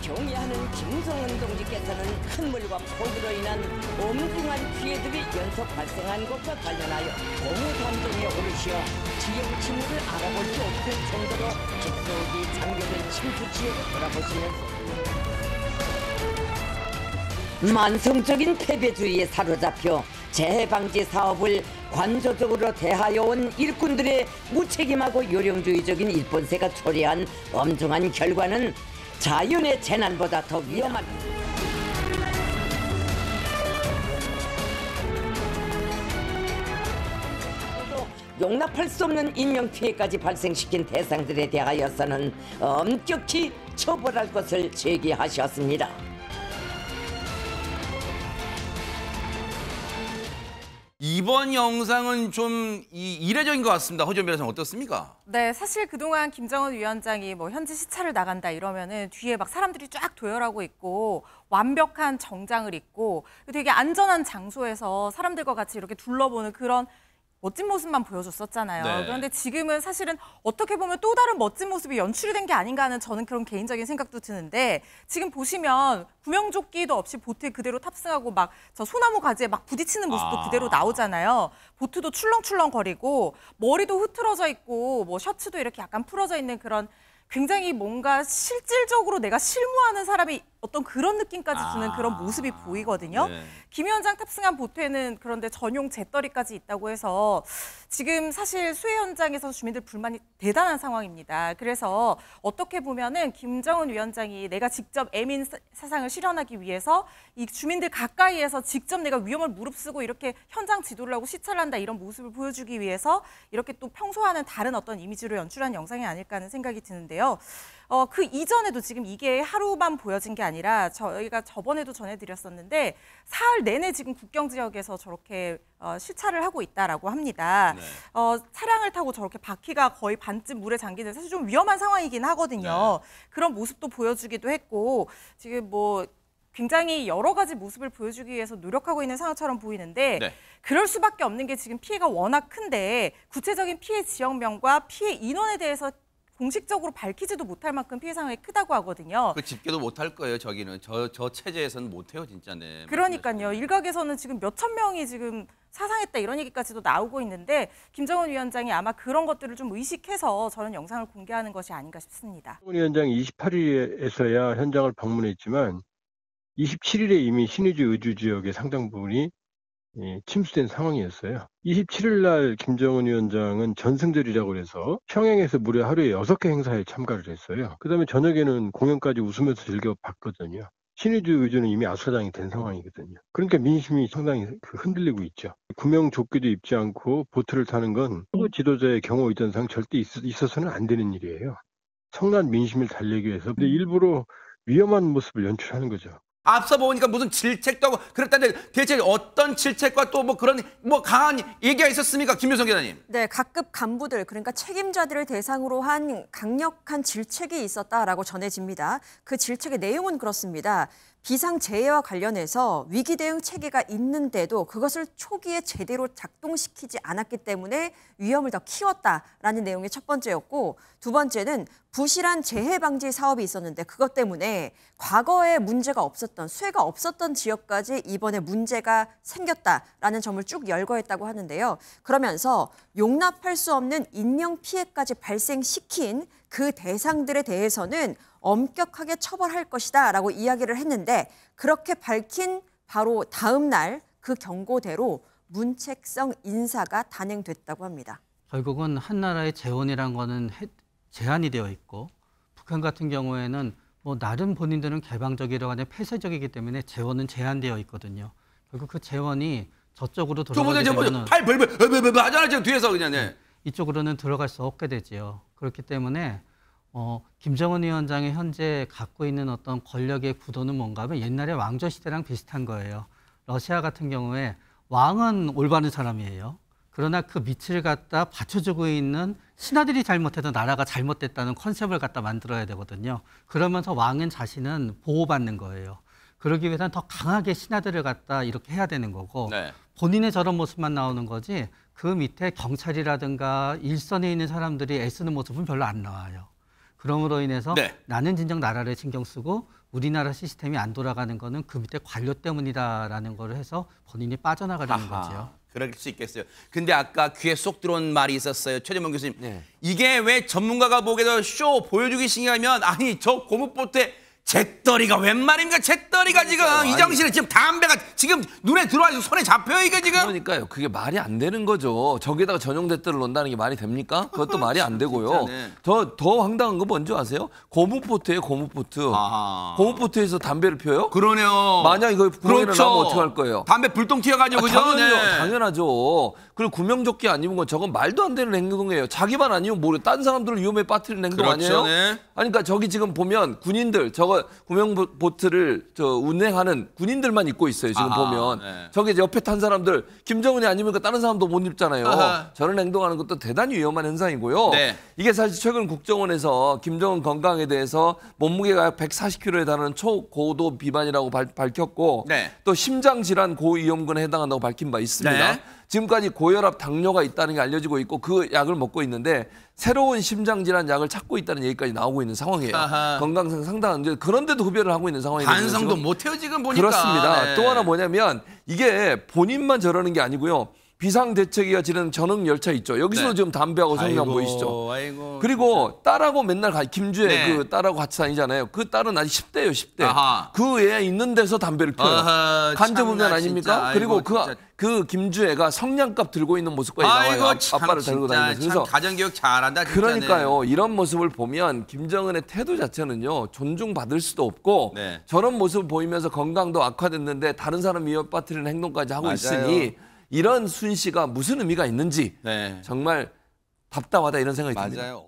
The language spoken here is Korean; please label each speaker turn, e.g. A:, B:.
A: 경의하는 김성은 동지께서는 큰 물과 폭우로 인한 엄중한 피해들이 연속 발생한 것과 관련하여 너무 감정에 오르시어 지형 침해를 알아볼 수 없을 정도로 깊숙이 잠겨든 침수 지역을 돌아보시면서 만성적인 패배주의에 사로잡혀 재해 방지 사업을 관조적으로 대하여 온 일꾼들의 무책임하고 요령주의적인 일본세가 초래한 엄중한 결과는 자연의 재난보다 더 위험한 용납할 수 없는 인명피해까지 발생시킨 대상들에 대하여서는 엄격히 처벌할 것을 제기하셨습니다.
B: 이번 영상은 좀 이례적인 것 같습니다. 허지원 변호사님 어떻습니까?
C: 네, 사실 그동안 김정은 위원장이 뭐 현지 시찰을 나간다 이러면은 뒤에 막 사람들이 쫙 도열하고 있고 완벽한 정장을 입고 되게 안전한 장소에서 사람들과 같이 이렇게 둘러보는 그런 멋진 모습만 보여줬었잖아요.
B: 네.
C: 그런데 지금은 사실은 어떻게 보면 또 다른 멋진 모습이 연출이 된 게 아닌가 하는 저는 그런 개인적인 생각도 드는데 지금 보시면 구명조끼도 없이 보트에 그대로 탑승하고 막 저 소나무 가지에 막 부딪히는 모습도 그대로 나오잖아요. 보트도 출렁출렁거리고 머리도 흐트러져 있고 뭐 셔츠도 이렇게 약간 풀어져 있는 그런 굉장히 뭔가 실질적으로 내가 실무하는 사람이 어떤 그런 느낌까지 주는 그런 모습이 보이거든요.
B: 네.
C: 김 위원장 탑승한 보트에는 그런데 전용 잿더리까지 있다고 해서 지금 사실 수해 현장에서 주민들 불만이 대단한 상황입니다. 그래서 어떻게 보면은 김정은 위원장이 내가 직접 애민 사상을 실현하기 위해서 이 주민들 가까이에서 직접 내가 위험을 무릅쓰고 이렇게 현장 지도를 하고 시찰을 한다 이런 모습을 보여주기 위해서 이렇게 또 평소와는 다른 어떤 이미지로 연출한 영상이 아닐까 하는 생각이 드는데요. 그 이전에도 지금 이게 하루만 보여진 게 아니라 저희가 저번에도 전해드렸었는데 사흘 내내 지금 국경 지역에서 저렇게 시찰을 하고 있다라고 합니다.
B: 네.
C: 차량을 타고 저렇게 바퀴가 거의 반쯤 물에 잠기는 사실 좀 위험한 상황이긴 하거든요.
B: 네.
C: 그런 모습도 보여주기도 했고 지금 뭐 굉장히 여러 가지 모습을 보여주기 위해서 노력하고 있는 상황처럼 보이는데
B: 네.
C: 그럴 수밖에 없는 게 지금 피해가 워낙 큰데 구체적인 피해 지역명과 피해 인원에 대해서 공식적으로 밝히지도 못할 만큼 피해 상황이 크다고 하거든요.
B: 그 집계도 못할 거예요. 저기는 저 체제에서는 못해요, 진짜. 네.
C: 그러니까요. 일각에서는 지금 몇천 명이 지금 사상했다 이런 얘기까지도 나오고 있는데 김정은 위원장이 아마 그런 것들을 좀 의식해서 저런 영상을 공개하는 것이 아닌가 싶습니다.
D: 김정은 위원장이 28일에서야 현장을 방문했지만 27일에 이미 신의주 의주 지역의 상당 부분이 침수된 상황이었어요. 27일 날 김정은 위원장은 전승절이라고 해서 평양에서 무려 하루에 6개 행사에 참가를 했어요. 그다음에 저녁에는 공연까지 웃으면서 즐겨봤거든요. 신의주 의주는 이미 압사당이 된 상황이거든요. 그러니까 민심이 상당히 흔들리고 있죠. 구명조끼도 입지 않고 보트를 타는 건 지도자의 경호 의전상 절대 있어서는 안 되는 일이에요. 성난 민심을 달래기 위해서 근데 일부러 위험한 모습을 연출하는 거죠.
B: 앞서 보니까 무슨 질책도 하고 그랬다는데 대체 어떤 질책과 또 뭐 그런 뭐 강한 얘기가 있었습니까? 김효성 기자님.
E: 네, 각급 간부들 그러니까 책임자들을 대상으로 한 강력한 질책이 있었다라고 전해집니다. 그 질책의 내용은 그렇습니다. 비상재해와 관련해서 위기 대응 체계가 있는데도 그것을 초기에 제대로 작동시키지 않았기 때문에 위험을 더 키웠다라는 내용이 첫 번째였고 두 번째는 부실한 재해 방지 사업이 있었는데 그것 때문에 과거에 문제가 없었던 수해가 없었던 지역까지 이번에 문제가 생겼다라는 점을 쭉 열거했다고 하는데요. 그러면서 용납할 수 없는 인명 피해까지 발생시킨 그 대상들에 대해서는 엄격하게 처벌할 것이다 라고 이야기를 했는데 그렇게 밝힌 바로 다음 날 그 경고대로 문책성 인사가 단행됐다고 합니다.
F: 결국은 한 나라의 재원이란 거는 제한이 되어 있고 북한 같은 경우에는 뭐 나름 본인들은 개방적이라고 하는 폐쇄적이기 때문에 재원은 제한되어 있거든요. 결국 그 재원이 저쪽으로 들어가게 되면
B: 팔 벌벌 하잖아 지금 뒤에서 그냥. 네.
F: 이쪽으로는 들어갈 수 없게 되지요. 그렇기 때문에 김정은 위원장이 현재 갖고 있는 어떤 권력의 구도는 뭔가 하면 옛날에 왕조 시대랑 비슷한 거예요. 러시아 같은 경우에 왕은 올바른 사람이에요. 그러나 그 밑을 갖다 받쳐주고 있는 신하들이 잘못해도 나라가 잘못됐다는 컨셉을 갖다 만들어야 되거든요. 그러면서 왕은 자신은 보호받는 거예요. 그러기 위해서는 더 강하게 신하들을 갖다 이렇게 해야 되는 거고
B: 네.
F: 본인의 저런 모습만 나오는 거지 그 밑에 경찰이라든가 일선에 있는 사람들이 애쓰는 모습은 별로 안 나와요. 그럼으로 인해서
B: 네.
F: 나는 진정 나라를 신경 쓰고 우리나라 시스템이 안 돌아가는 거는 그 밑에 관료 때문이다라는 걸 해서 본인이 빠져나가려는 거죠.
B: 그럴 수 있겠어요. 근데 아까 귀에 쏙 들어온 말이 있었어요. 최재명 교수님.
G: 네.
B: 이게 왜 전문가가 보기에도 쇼 보여주기 신기하면 아니 저 고무보트에 잿더리가 웬 말입니까? 잿더리가 지금 이정실에 지금 담배가 지금 눈에 들어와서 손에 잡혀요 이게 지금.
G: 그러니까요. 그게 말이 안 되는 거죠. 저기다가 전용 잣대를 넣는다는 게 말이 됩니까? 그것도 말이 안 되고요.
B: 진짜네.
G: 더 황당한 거 뭔지 아세요? 고무보트예요, 고무보트.
B: 아하.
G: 고무보트에서 담배를 펴요?
B: 그러네요.
G: 만약 이거 구멍에 나면 어떡할 거예요?
B: 담배 불똥 튀어가지고 그죠?
G: 당연하죠. 그리고 구명조끼 안 입은 건 저건 말도 안 되는 행동이에요. 자기만 아니면 모르. 딴 사람들을 위험에 빠뜨리는 행동
B: 그렇죠,
G: 아니에요?
B: 네.
G: 아니, 그러니까 저기 지금 보면 군인들 저거 구명보트를 운행하는 군인들만 입고 있어요. 지금
B: 아하,
G: 보면
B: 네.
G: 저기 옆에 탄 사람들 김정은이 아니면 다른 사람도 못 입잖아요.
B: 아하.
G: 저런 행동하는 것도 대단히 위험한 현상이고요.
B: 네.
G: 이게 사실 최근 국정원에서 김정은 건강에 대해서 몸무게가 140kg에 달하는 초고도 비만이라고 밝혔고
B: 네.
G: 또 심장질환 고위험군에 해당한다고 밝힌 바 있습니다.
B: 네.
G: 지금까지 고혈압, 당뇨가 있다는 게 알려지고 있고 그 약을 먹고 있는데 새로운 심장질환 약을 찾고 있다는 얘기까지 나오고 있는 상황이에요.
B: 아하.
G: 건강상 상당한 문제. 그런데도 흡연을 하고 있는 상황이거든요.
B: 반성도
G: 지금.
B: 못해요 지금 보니까.
G: 그렇습니다.
B: 네.
G: 또 하나 뭐냐면 이게 본인만 저러는 게 아니고요. 비상대책위가 지르는 전흥 열차 있죠. 여기서도
B: 네.
G: 지금 담배하고 성냥
B: 아이고,
G: 보이시죠.
B: 아이고,
G: 그리고 딸하고 맨날 김주혜
B: 네.
G: 그 딸하고 같이 다니잖아요. 그 딸은 아직 10대예요, 10대.
B: 아하.
G: 그 애 있는 데서 담배를 펴요.
B: 아하,
G: 간접흡연
B: 참나,
G: 아닙니까?
B: 진짜.
G: 그리고
B: 아이고, 진짜.
G: 그 김주혜가 성냥갑 들고 있는 모습까지 나와요.
B: 아이고 참
G: 아빠를 데리고
B: 진짜
G: 다니면서.
B: 참
G: 그래서
B: 가정교육 잘한다 진짜네.
G: 그러니까요. 이런 모습을 보면 김정은의 태도 자체는요. 존중받을 수도 없고
B: 네.
G: 저런 모습을 보이면서 건강도 악화됐는데 다른 사람 위협 빠뜨리는 행동까지 하고
B: 맞아요.
G: 있으니 이런 순시가 무슨 의미가 있는지
B: 네.
G: 정말 답답하다 이런 생각이 듭니다.
B: 맞아요.